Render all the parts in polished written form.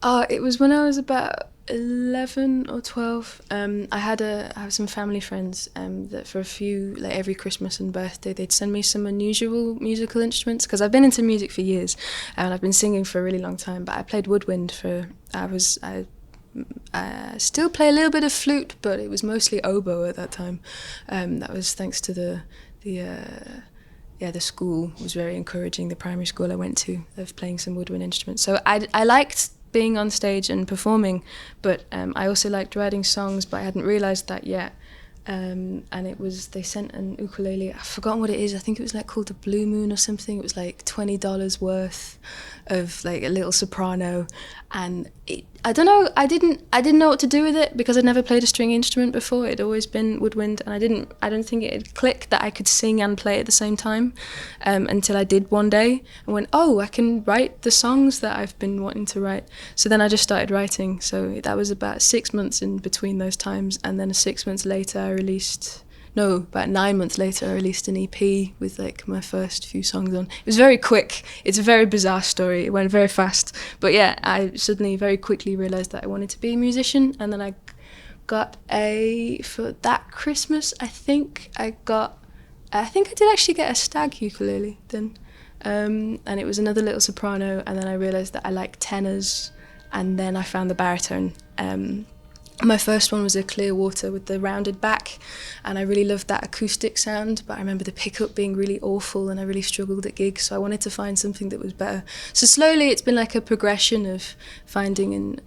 It was when I was about 11 or 12. I have some family friends that for a few, like every Christmas and birthday, they'd send me some unusual musical instruments because I've been into music for years and I've been singing for a really long time. But I played woodwind I still play a little bit of flute, but it was mostly oboe at that time. That was thanks to the school was very encouraging, the primary school I went to, of playing some woodwind instruments. So I liked being on stage and performing, but I also liked writing songs, but I hadn't realised that yet. And they sent an ukulele, I've forgotten what it is, I think it was like called the Blue Moon or something. It was like $20 worth of like a little soprano, and I don't know, I didn't know what to do with it because I'd never played a string instrument before. It'd always been woodwind, and I don't think it had clicked that I could sing and play at the same time, until I did one day and went, oh, I can write the songs that I've been wanting to write. So then I just started writing. So that was about 6 months in between those times, and then 6 months later about 9 months later, I released an EP with like my first few songs on. It was very quick. It's a very bizarre story. It went very fast. But yeah, I suddenly very quickly realised that I wanted to be a musician. And then for that Christmas, I think I did actually get a stag ukulele then. And it was another little soprano. And then I realised that I liked tenors. And then I found the baritone. My first one was a clear water with the rounded back, and I really loved that acoustic sound, but I remember the pickup being really awful and I really struggled at gigs, so I wanted to find something that was better. So slowly it's been like a progression of finding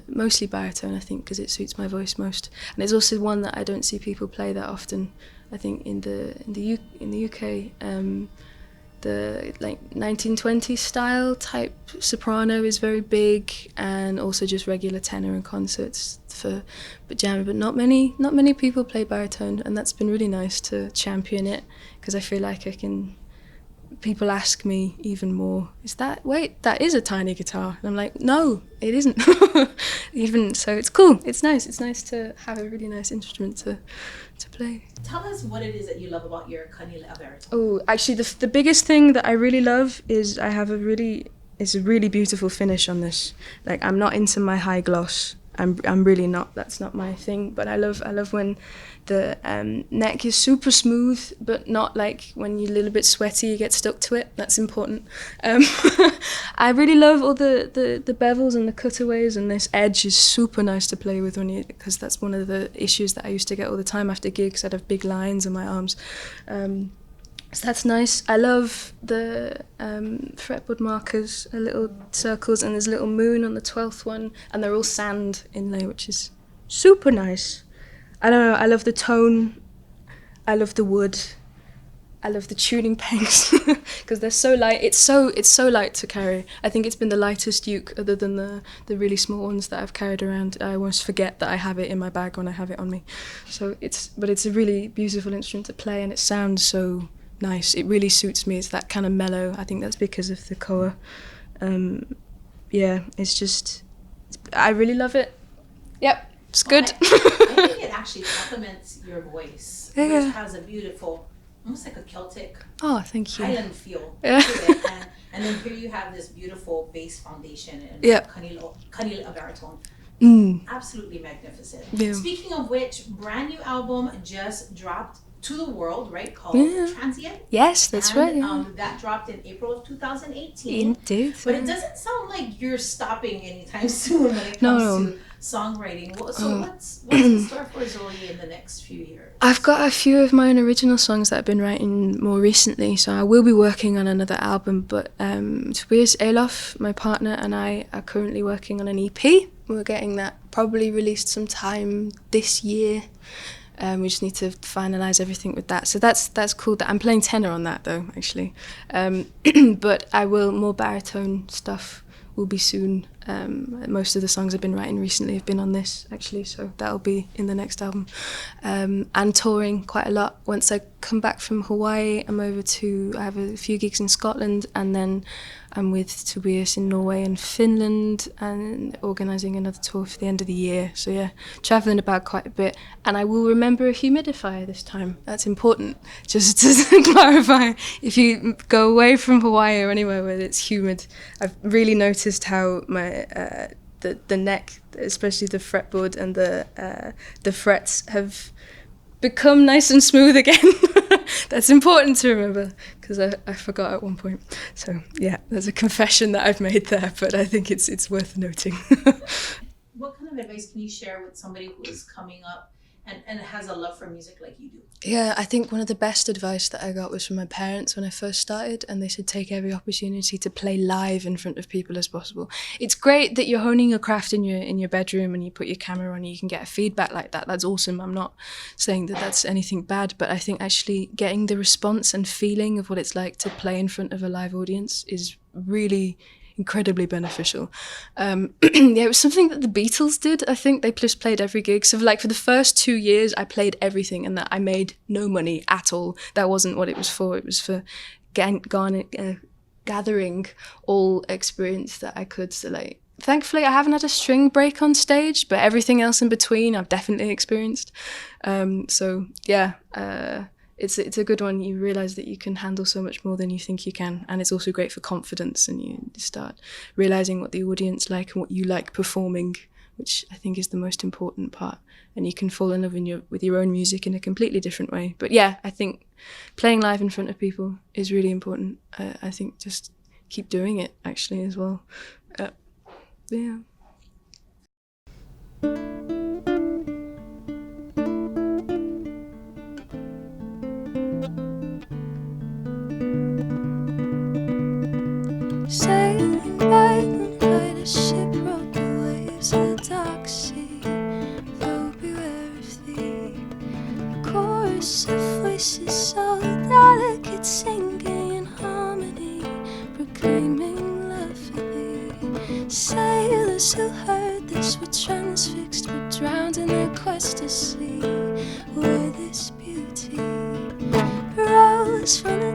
mostly baritone, I think, because it suits my voice most. And it's also one that I don't see people play that often. I think in the UK, the like 1920s style type soprano is very big, and also just regular tenor in concerts for jamming, but not many people play baritone, and that's been really nice to champion it, because I feel like people ask me even more, that is a tiny guitar, and I'm like, no, it isn't. Even so, it's cool, it's nice to have a really nice instrument to play. Tell us what it is that you love about your Kanile Baritone. Oh, actually the biggest thing that I really love is it's a really beautiful finish on this. Like, I'm not into my high gloss. I'm really not. That's not my thing. But I love when the neck is super smooth, but not like when you're a little bit sweaty, you get stuck to it. That's important. I really love all the bevels and the cutaways, and this edge is super nice to play with because that's one of the issues that I used to get all the time after gigs. I'd have big lines in my arms. So that's nice. I love the fretboard markers, little circles, and there's a little moon on the 12th one, and they're all sand inlay, which is super nice. I don't know, I love the tone, I love the wood, I love the tuning pegs, because they're so light. It's so light to carry. I think it's been the lightest uke, other than the really small ones that I've carried around. I almost forget that I have it in my bag when I have it on me. So it's a really beautiful instrument to play, and it sounds so nice. It really suits me. It's that kind of mellow. I think that's because of the koa. I really love it. Yep, it's good. I think it actually complements your voice, which has a beautiful, almost like a Celtic, Highland feel to it. And then here you have this beautiful bass foundation and Kanile Baritone. Absolutely magnificent. Yeah. Speaking of which, brand new album just dropped to the world, right? Called Transient. Yes, that's right. That dropped in April of 2018. Indeed. But it doesn't sound like you're stopping anytime soon when it comes to songwriting. So what's in store for Zoe in the next few years? I've got a few of my own original songs that I've been writing more recently, so I will be working on another album. But Tobias Elof, my partner, and I are currently working on an EP. We're getting that probably released sometime this year. We just need to finalise everything with that. So that's cool. I'm playing tenor on that though, actually. But more baritone stuff will be soon. Most of the songs I've been writing recently have been on this, actually, so that'll be in the next album. And touring quite a lot. Once I come back from Hawaii, I have a few gigs in Scotland, and then I'm with Tobias in Norway and Finland, and organising another tour for the end of the year. So yeah, travelling about quite a bit. And I will remember a humidifier this time. That's important, just to clarify. If you go away from Hawaii or anywhere where it's humid, I've really noticed how my the neck, especially the fretboard and the frets, have become nice and smooth again. That's important to remember, because I forgot at one point. So yeah, there's a confession that I've made there, but I think it's worth noting. What kind of advice can you share with somebody who is coming up and has a love for music like you do? Yeah, I think one of the best advice that I got was from my parents when I first started, and they said take every opportunity to play live in front of people as possible. It's great that you're honing your craft in your bedroom and you put your camera on and you can get a feedback like that. That's awesome. I'm not saying that that's anything bad, but I think actually getting the response and feeling of what it's like to play in front of a live audience is really incredibly beneficial. Yeah, it was something that the Beatles did. I think they just played every gig. So like for the first 2 years, I played everything, and that I made no money at all. That wasn't what it was for. It was for gathering all experience that I could. So like, thankfully, I haven't had a string break on stage, but everything else in between, I've definitely experienced. So yeah. It's a good one. You realise that you can handle so much more than you think you can, and it's also great for confidence, and you start realising what the audience like and what you like performing, which I think is the most important part, and you can fall in love with your own music in a completely different way. But yeah, I think playing live in front of people is really important. I think just keep doing it actually as well. Yeah. Sailing by moonlight, a ship rode the waves of the dark sea. Though beware of thee, a chorus of voices so delicate, singing in harmony, proclaiming love for thee. Sailors who heard this were transfixed, but drowned in their quest to see where this beauty rose from the